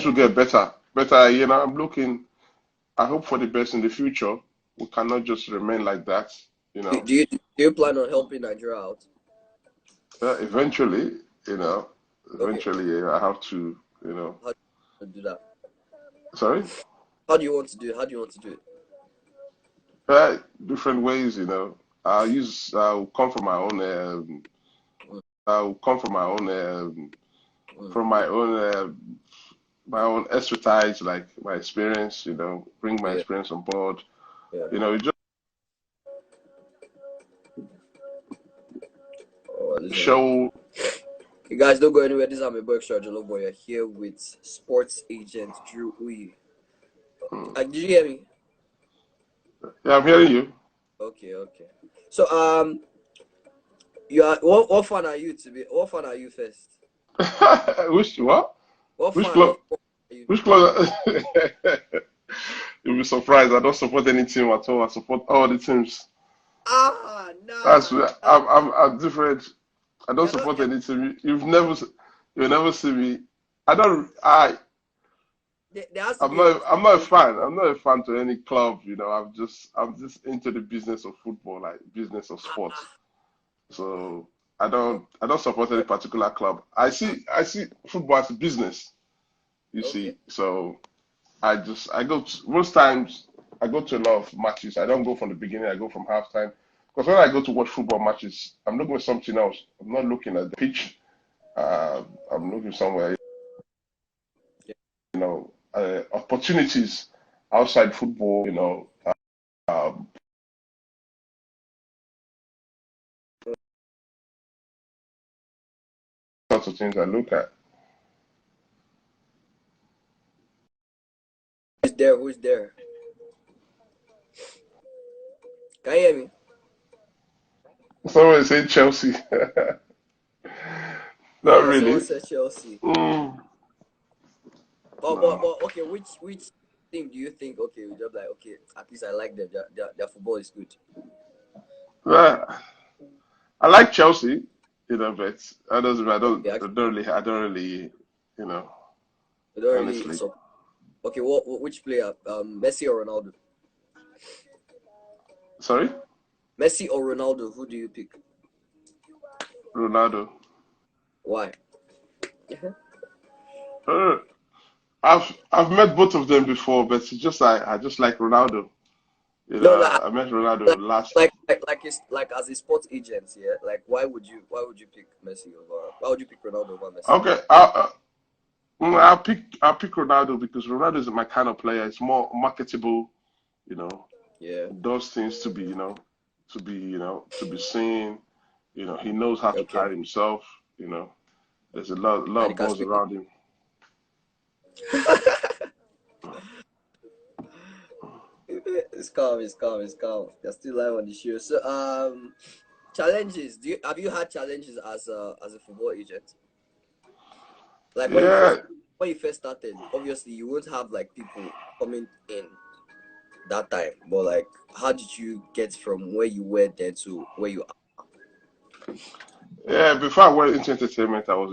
will get better. Better, I'm looking, I hope for the best in the future. We cannot just remain like that, you know. Do you plan on helping Nigeria out? Eventually, Okay. yeah, I have to, How do you want to do that? sorry? How do you want to do it? How do you want to do it? Different ways, I'll come from Mm, I'll come from my own, mm, from my own expertise, like my experience, bring my yeah, experience on board, yeah. just Oh, listen. show. You guys don't go anywhere. This is AMEBOEXTRAWITJOLLOFBOY. You're here with sports agent Drew Uyi. Hmm. Did you hear me? Yeah, I'm hearing you. Okay, okay. So you are what fan are you to be? What fan are you first? Which what? What Which fan? club? What fan are you? Which club? You'll be surprised. I don't support any team at all. I support all the teams. Ah, That's nah, where nah. I'm different. I don't You're not. support any team. You'll never see me. I don't. There has to be a I'm not a reason. fan. I'm not a fan to any club. I'm just into the business of football, like business of Ah, sports. ah. So Okay, I don't support any particular club. I see football as a business. You okay. see, so I go to, most times I go to a lot of matches. I don't go from the beginning. I go from halftime. Because when I go to watch football matches, I'm looking at something else. I'm not looking at the pitch. I'm looking somewhere. Yeah. Opportunities outside football. Um, Lots of things I look at. Who's there? Who's there? Can you hear me? Someone say Chelsea. Not Yeah, someone really. said Chelsea. Mm, But no. okay, which team do you think? Okay, we just like okay, at least I like them. Their football is good. Well, I like Chelsea, but Okay, I don't really, you know, I don't really. honestly. So okay, which player? Messi or Ronaldo? Sorry, Messi or Ronaldo? Who do you pick? Ronaldo. Why? Uh, I've met both of them before, but it's just I just like Ronaldo. No, like I met Ronaldo like last. like it's like as a sports agent, yeah. Like why would you pick Messi over? Why would you pick Ronaldo over Messi? Okay, I'll pick Ronaldo because Ronaldo is my kind of player. It's more marketable, you know. Yeah. Does things to be seen. He knows how to Okay. carry himself. You know, there's a lot And he of can buzz speak. around him. It's calm. It's calm. It's calm. You're still live on the show. So challenges. Have you had challenges as a football agent? Like Yeah, when you first started, obviously you won't have like people coming in that time. But like, how did you get from where you were there to where you are? yeah. Before I went into entertainment, I was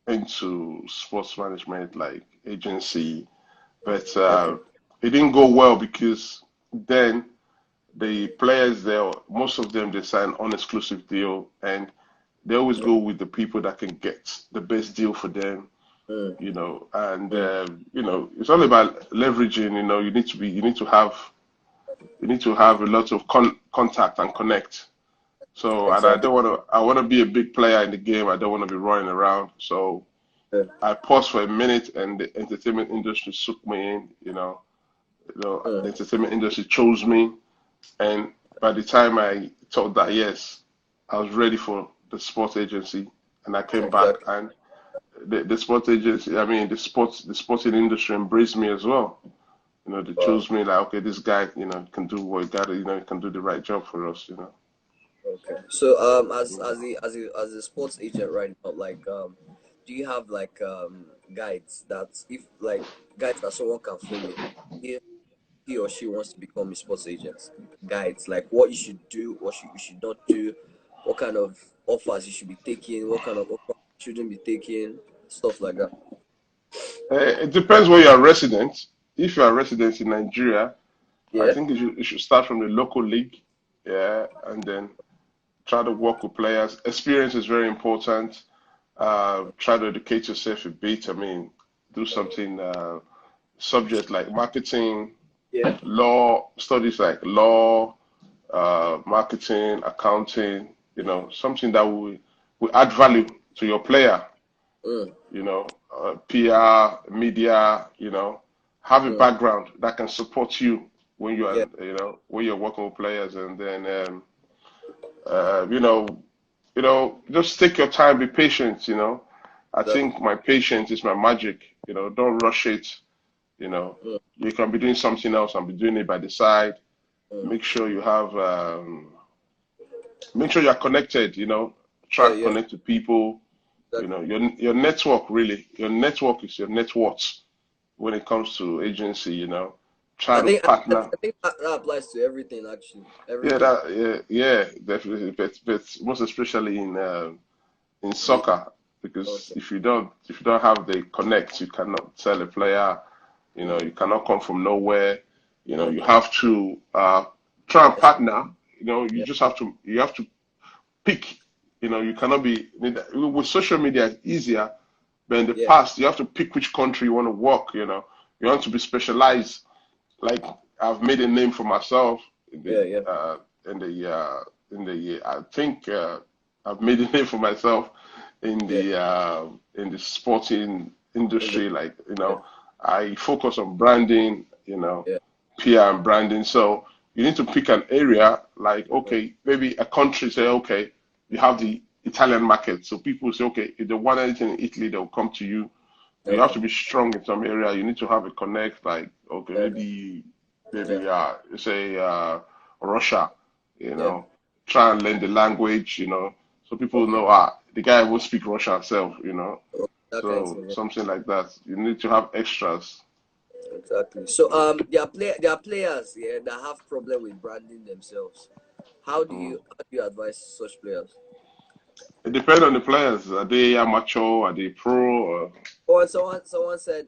into sports management, like agency, but Okay. it didn't go well because then the players there, most of them, they sign on-exclusive deal, and they always go with the people that can get the best deal for them. Mm, And mm, it's all about leveraging. You need to have a lot of contact and connect. So, and exactly. I want to be a big player in the game. I don't want to be running around. So Yeah. I paused for a minute, and the entertainment industry sucked me in. The Mm, entertainment industry chose me, and by the time I thought that yes, I was ready for the sports agency, and I came back, exactly. and the sports agency, I mean the sporting industry embraced me as well. They Wow. chose me like, okay, this guy, can do what he got, he can do the right job for us. Okay. So Mm. as a sports agent right now, like do you have like guides that if like guides that someone can follow if he or she wants to become a sports agent? Guides like what you should do, what you should not do, what kind of offers you should be taking, what kind of offers you shouldn't be taking, stuff like that. It depends where you are resident. If you are resident in Nigeria, I Yeah. think you should start from the local league, yeah, and then try to work with players. Experience is very important. Try to educate yourself a bit. I mean, do something subject like marketing, Yeah. law, studies like law, marketing, accounting, something that will add value to your player, Mm, PR, media, have a mm, background that can support you when you are, yeah. when you're working with players, and then, just take your time, be patient, I Exactly. think my patience is my magic, don't rush it, you know. Mm, You can be doing something else and be doing it by the side. mm, Make sure you have, make sure you're connected, try yeah. to Yeah. connect to people, Exactly. your network really. Your network is your net worth when it comes to agency, try I to think partner. I think that applies to everything actually. Yeah, Everything. yeah, definitely. But most especially in Yeah. soccer, because Okay. if you don't have the connect, you cannot tell a player, Mm, you cannot come from nowhere. You okay. have to try and That's, partner. You yeah. just have to pick. You cannot be with social media. It's easier, but in the Yeah. past, you have to pick which country you want to work. You want to be specialized. Like I've made a name for myself in Yeah. the Yeah. uh, in the I think I've made a name for myself Yeah. in the sporting In the, industry. Like yeah. I focus on branding. Yeah. PR and branding. So you need to pick an area. Like Mm, okay, maybe a country say okay, you have the Italian market. So people say okay, if they want anything in Italy, they'll come to you. You have okay. to be strong in some area. You need to have a connect. Like okay, Okay. Yeah. maybe say Russia. You Yeah. know, try and learn the language. So people Okay. know the guy won't speak Russian himself. Okay. That kind of So thing. Yeah. something like that. You need to have extras. Exactly. So there are players, yeah, that have problem with branding themselves. Mm. How do you advise such players? It depends on the players. Are they amateur? Are they pro? Or someone said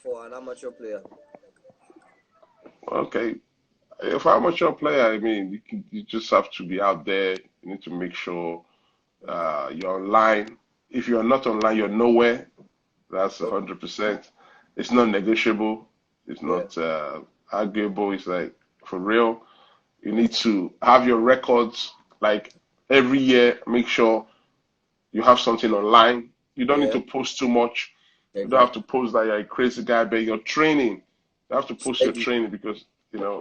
for an amateur player. Okay, if I'm a amateur player, I mean, you just have to be out there. You need to make sure you're online. If you're not online, you're nowhere. That's Okay. 100%. It's not negotiable. It's Yeah. not arguable. It's like for real. You need to have your records like every year. Make sure you have something online. You don't need Yeah. to post too much. You don't have to Exactly. post that you're a crazy guy, but you're training. You have to post your Steady. training because,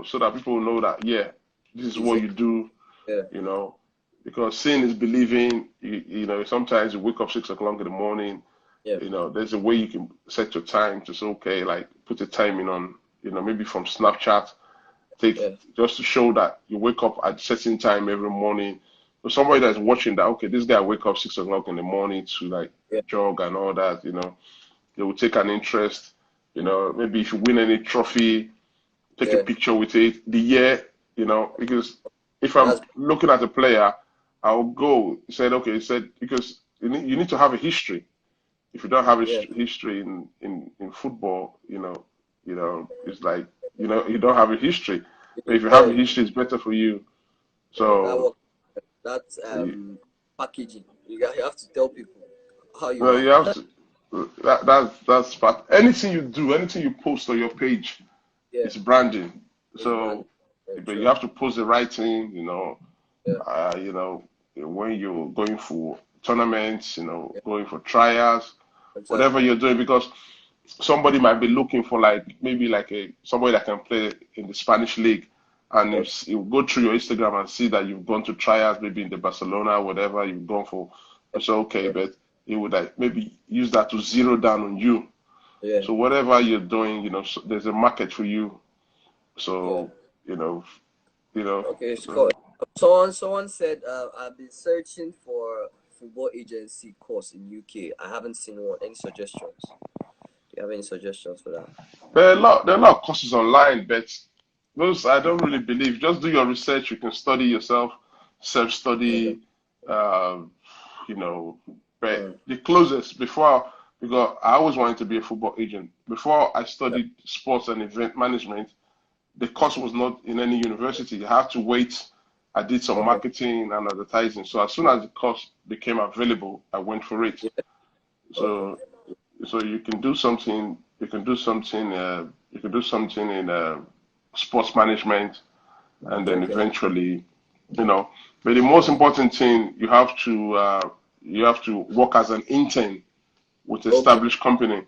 so that people will know that, yeah, this is Is what it? you do, Yeah. you know, because seeing is believing. Sometimes you wake up 6 o'clock in the morning, Yeah. there's a way you can set your time to say, okay, like put a timing on, maybe from Snapchat, take Yeah. just to show that you wake up at a certain time every morning. So somebody that's watching that, okay, this guy wake up 6 o'clock in the morning to like Yeah. jog and all that, they will take an interest. Maybe if you win any trophy, take a Yeah. picture with it, the year, because if I'm That's looking at a player, I'll go, he said, okay, he said, because you need to have a history. If you don't have a yeah. history in football, it's like, you don't have a history. But if you have a Yeah. history, it's better for you. Yeah. That So, work. That's you, packaging. You have to tell people how you well, are. you have to, that's part. Anything you do, anything you post on your page, Yeah. it's branding. It's brand. So, Yeah, but you true. have to post the right thing, Yeah. when you're going for tournaments, Yeah. going for trials, whatever Exactly. you're doing, because somebody might be looking for like maybe like somebody that can play in the Spanish league, and Okay. you go through your Instagram and see that you've gone to trials, maybe in the Barcelona, whatever you've gone for. It's okay, Yeah. but it would like maybe use that to zero down on you. Yeah. So whatever you're doing, so there's a market for you. Yeah. So you know, you know. Okay, So Scott. Someone said I've been searching for football agency course in UK. I haven't seen one. Any suggestions? Do you have any suggestions for that? there are a lot of courses online, but those I don't really believe. Just do your research. You can study yourself, Okay. self-study. Uh, you know, but Mm. the closest before. because I always wanted to be a football agent. Before I studied sports and event management, the course was not in any university. You have to wait. I did some Okay. marketing and advertising. So as soon as the course became available, I went for it. Yeah. Okay. So so you can do something. You can do something. You can do something in sports management, and then Okay. eventually, you know. But the most important thing, you have to work as an intern with Okay. established company.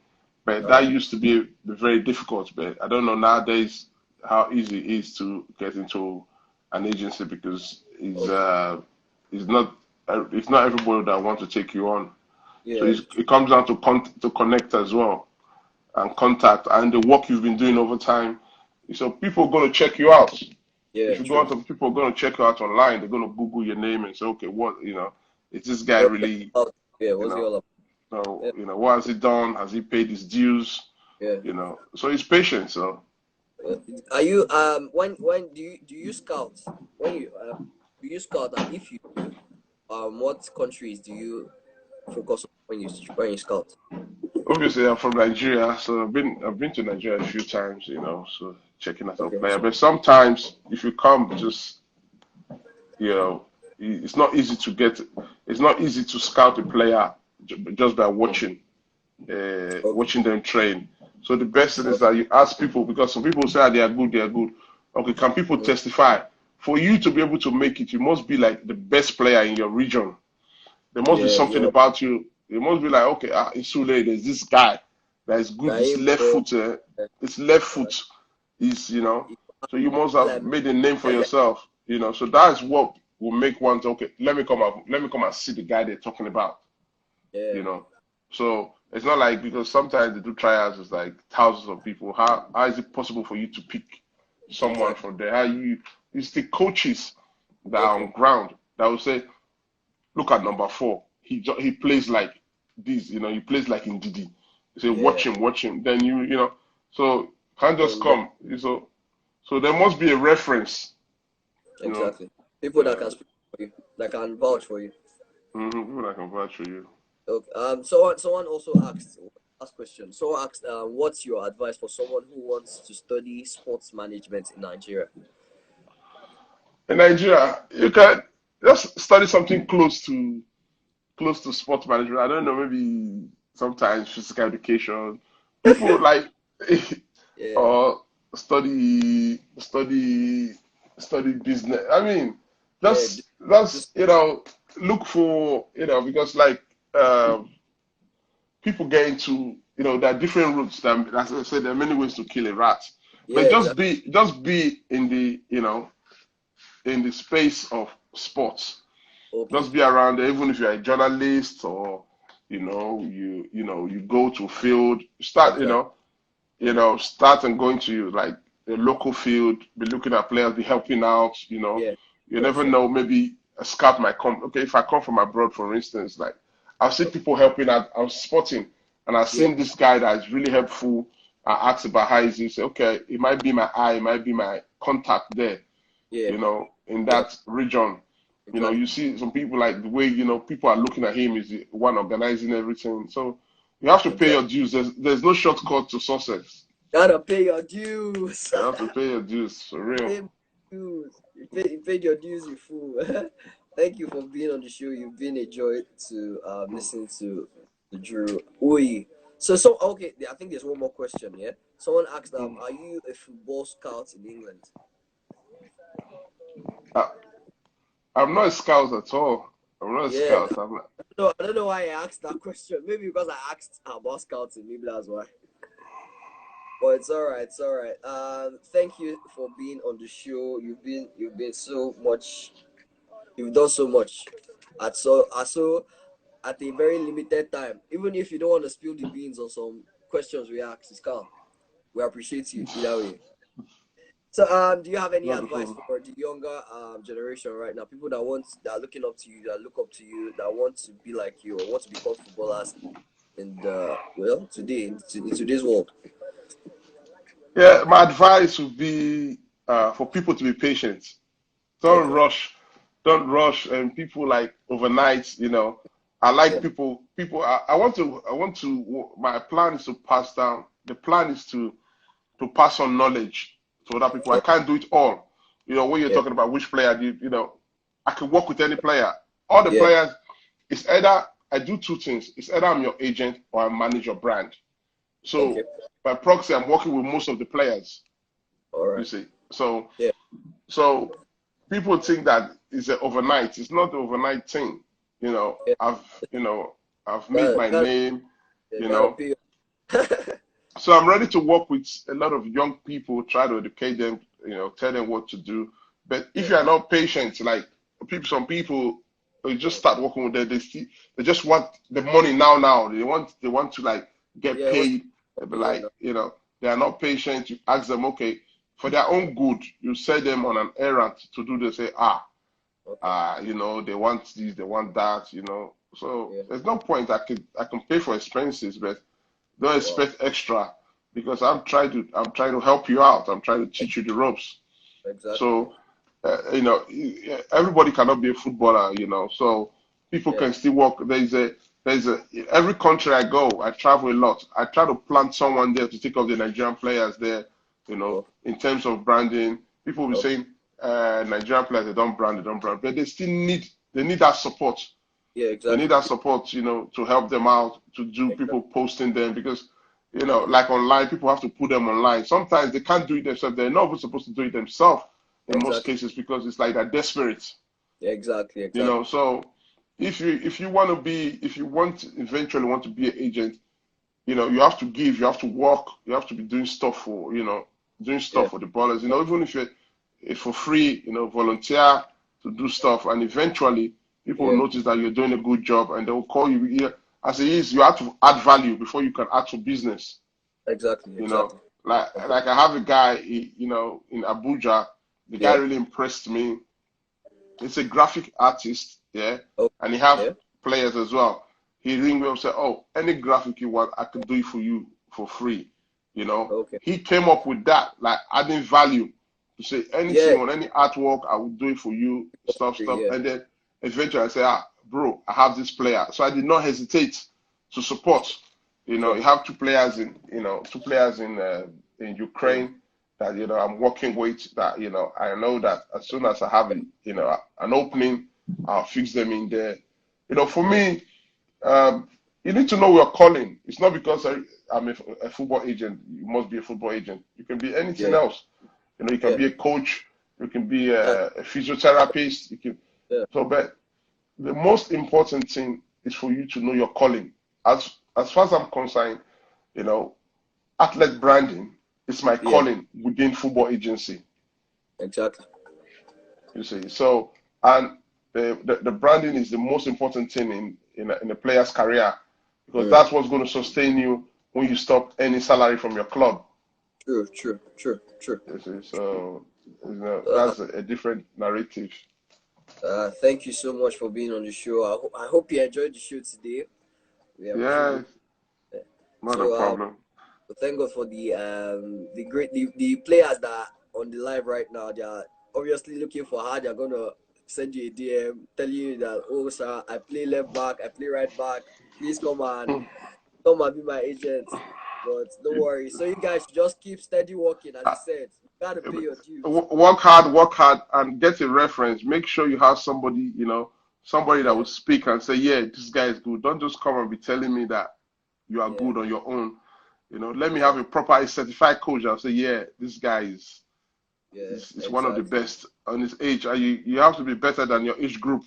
But All that right. used to be very difficult. But I don't know nowadays how easy it is to get into an agency because Okay. it's not it's not everybody that want to take you on. So Yeah. it comes down to to connect as well and contact and the work you've been doing over time. So people are going to check you out. Yeah. If you go True. out, people are going to check you out online. They're going to Google your name and say, okay, what is this guy What's it really? about? Yeah. You What's it know, all about? so Yeah. what has he done? Has he paid his dues? Yeah. So it's patience. So Yeah. Are you when do you scout when you do you scout, and if you do, what countries do you focus on when you scout? obviously I'm from Nigeria, so I've been to Nigeria a few times. So checking out a Okay. player. But sometimes if you come, just you know, it's not easy to get. It's not easy to scout a player just by Okay. watching them train. So the best thing is Okay. that you ask people because some people say "Ah, they are good, they are good. Okay, can people testify? For you to be able to make it, you must be like the best player in your region. There must be Yeah. something You're about you. It must be like, okay, Isule, there's this guy that is good. His Naim. left foot, his left Uh, foot is. you So you must have like made a name for yourself. So that's what will make one say, okay, let me come and see the guy they're talking about. yeah. You know. So it's not like because sometimes they do tryouts, it's like thousands of people. How is it possible for you to pick someone Exactly. from there? It's the coaches that are Okay. on ground that will say, look at number four. He plays like this, he plays like in Didi. You say, Yeah. watch him. Then so can't just From there. come. So there must be a reference, you know. Exactly. People that Uh, can speak for you, that can vouch for you. People that can vouch for you. Okay. Someone also asked last question. Someone asked, what's your advice for someone who wants to study sports management in Nigeria? In Nigeria, you can just study something close to sports management. I don't know, maybe sometimes physical education. People like Yeah. or study business. I mean, Yeah. that's Just look for because like people get into there are different routes. As I said, there are many ways to kill a rat, yeah. but Exactly. just be in the in the space of sports. Okay. Just be around there, even if you're a journalist or you go to field, start Exactly. start and going to like the local field, be looking at players, be helping out. Yeah. You Sure. never Sure. know. Maybe a scout might come. Okay, if I come from abroad, for instance, like I've seen people helping out. I was spotting, and I've Yeah. seen this guy that is really helpful. I asked about how is he. Say, okay, it might be my eye, it might be my contact there. Yeah. In Yeah. that region. You Exactly. see some people like the way people are looking at him is the one organizing everything. So you have to pay Exactly. your dues. There's no shortcut to success. Gotta pay your dues. You have to pay your dues for real. Pay my dues. You paid your dues, you fool. Thank you for being on the show. You've been a joy to listen to Drew Uyi. So okay, I think there's one more question. Yeah, someone asked, are you a football scout in England? I, I'm not a scout at all. I'm not a Yeah, scout. I'm not, no, I don't know why I asked that question. Maybe because I asked about scouting. Maybe that's why. But it's all right. It's all right. Thank you for being on the show. You've been so much. You've done so much at a very limited time. Even if you don't want to spill the beans on some questions we ask, it's calm. We appreciate you either way. So, do you have any not a advice problem. for the younger generation right now? People that are looking up to you, that look up to you, that want to be like you or want to become footballers in today in today's world. Yeah, my advice would be for people to be patient. Don't Okay. rush. Don't rush. And people like overnight, I like Yeah. people. I want to. My plan is to pass down. The plan is to pass on knowledge to other people. I Yeah. can't do it all. When you're Yeah. talking about which player, I can work with any player. All the Yeah. players, it's either I do two things. It's either I'm your agent or I manage your brand. Okay. So by proxy, I'm working with most of the players. All You right. see, so Yeah. so people think that it's an overnight. It's not an overnight thing. You know, Yeah. I've you know I've made Got my got name. yeah, You gotta know, pay. so I'm ready to work with a lot of young people, try to educate them, tell them what to do. But if Yeah. you are not patient, like some people, you just Yeah. start working with them, they just want the money now, now. They want to like get Yeah. What's paid. They be yeah, like, no. they are not patient. You ask them, okay, for their own good, you set them on an errand to do. They say, Okay. they want this, they want that. So Yeah. there's no point. I can pay for expenses, but don't Wow. expect extra because I'm trying to help you out. I'm trying to teach you the ropes. Exactly. So everybody cannot be a footballer. So people Yeah. can still work. There's a every country I go, I travel a lot. I try to plant someone there to take up the Nigerian players there. Okay. In terms of branding, people will be Okay. saying Nigerian players they don't brand, but they need that support. Yeah. They need Exactly. that support, to help them out, to do Exactly. people posting them because, Yeah. like online, people have to put them online. Sometimes they can't do it themselves. They're not even supposed to do it themselves in most Exactly. cases because it's like they're desperate, Yeah, exactly. Exactly. So if you eventually want to be an agent, you have to give, you have to work, you have to be doing stuff doing Yeah. stuff for the ballers, even if for free, volunteer to do stuff, and eventually people will Yeah. notice that you're doing a good job, and they will call you. Yeah, as it is, you have to add value before you can add to business. Exactly. You know, Exactly. Okay. like I have a guy, in Abuja. The guy Yeah. really impressed me. He's a graphic artist, yeah, Oh. and he have Yeah. players as well. He ring me up and say, "Oh, any graphic you want, I can do it for you for free." Okay. He came up with that, like adding value to say Yeah. anything on any artwork, I will do it for you, stuff. Yeah. And then eventually I say, bro, I have this player. So I did not hesitate to support. Sure. You have two players in Yeah. Ukraine that I'm working with that I know that as soon as I have an opening, I'll fix them in there. For Yeah. me, um, you need to know your calling. It's not because I'm a football agent. You must be a football agent. You can be anything Yeah. else. You can Yeah. be a coach. You can be That, a physiotherapist. You can. yeah. So, but the most important thing is for you to know your calling. As far as I'm concerned, you know, athlete branding is my Yeah. calling within football agency. Exactly. You see, so and the branding is the most important thing in a player's career because Mm. that's what's going to sustain you when you stop any salary from your club. True. True. True. True. You see, so Uh, that's a different narrative. thank you so much for being on the show. I hope you enjoyed the show today. We appreciate Yeah, it. Yeah. not a So problem. thank God for the players that are on the live right now. They are obviously looking for how they're gonna send you a DM, tell you that, oh sir, I play left back, I play right back. Please come and be my agent. But don't worry. So you guys should just keep steady working, as you said. You gotta pay your dues. Work hard, and get a reference. Make sure you have somebody, somebody that Yeah, will speak and say, yeah, this guy is good. Don't just come and be telling me that you are yeah, good on your own. Let me have exactly. a proper certified coach. I'll say, yeah, this guy is Yeah, is one of the exactly. best on his age. And you have to be better than your age group.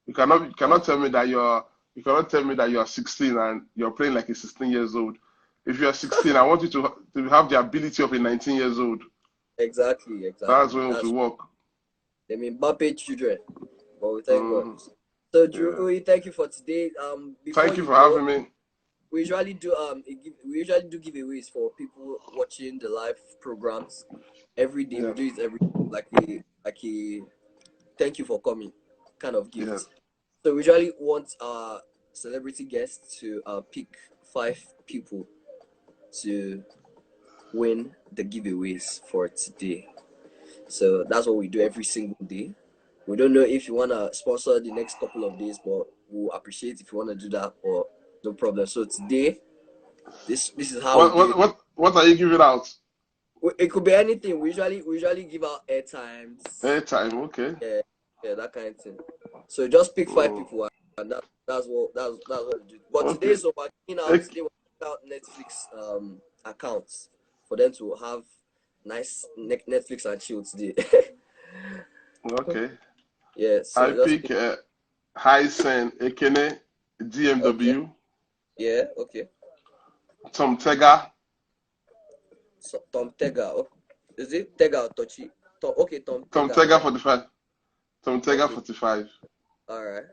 You Uh, cannot tell me that you're 16 and you're playing like a 16 years old. If you're 16, I want you to have the ability of a 19 years old. exactly, That's exactly. when it That's will work. I mean Mbappe children. But we thank God. Mm, So Drew yeah. Uyi, thank you for today. Before Thank you you for go, having me. we usually do giveaways for people watching the live programs every day. We Yes, do it every like a thank you for coming kind of yes. gift. So we usually want our celebrity guests to pick 5 people to win the giveaways for today. So that's what we do every single day. We don't know if you wanna sponsor the next couple of days, but we'll appreciate if you wanna do that. Or no problem. So today, this is how we What do it. what what what are you giving out? It could be anything. We usually give out airtimes. Airtime, okay. Yeah, yeah, that kind of thing. So just pick five Mm, people, and that's what we do. But today, okay. so we're giving out Ek- today we're giving out Netflix accounts for them to have nice Netflix and chill today. Okay. Yeah, I so just pick pick. Hysen Ekene Okay, DMW, yeah, okay. Tom Tega, So Tom Tega, is it Tega or Tochi? Okay, Tom Tom Tega. Tega 45, Tom Tega Okay, 45 all right.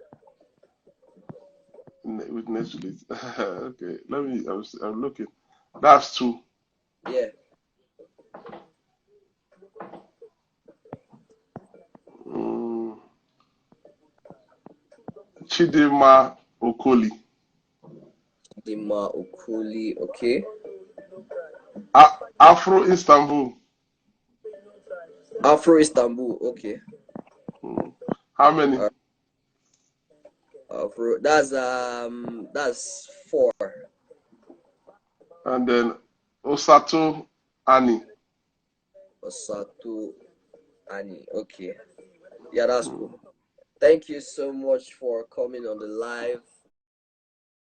with Netflix. Okay, I'm looking. That's two. Yeah, Mm, Chidima Okoli, Dima Okuli. Okay, Afro Istanbul. Afro Istanbul. Okay, Mm, how many? all right. Afro. That's four. And then Osato Ani. Osato Ani. Okay, yeah, that's Mm, cool. Thank you so much for coming on the live.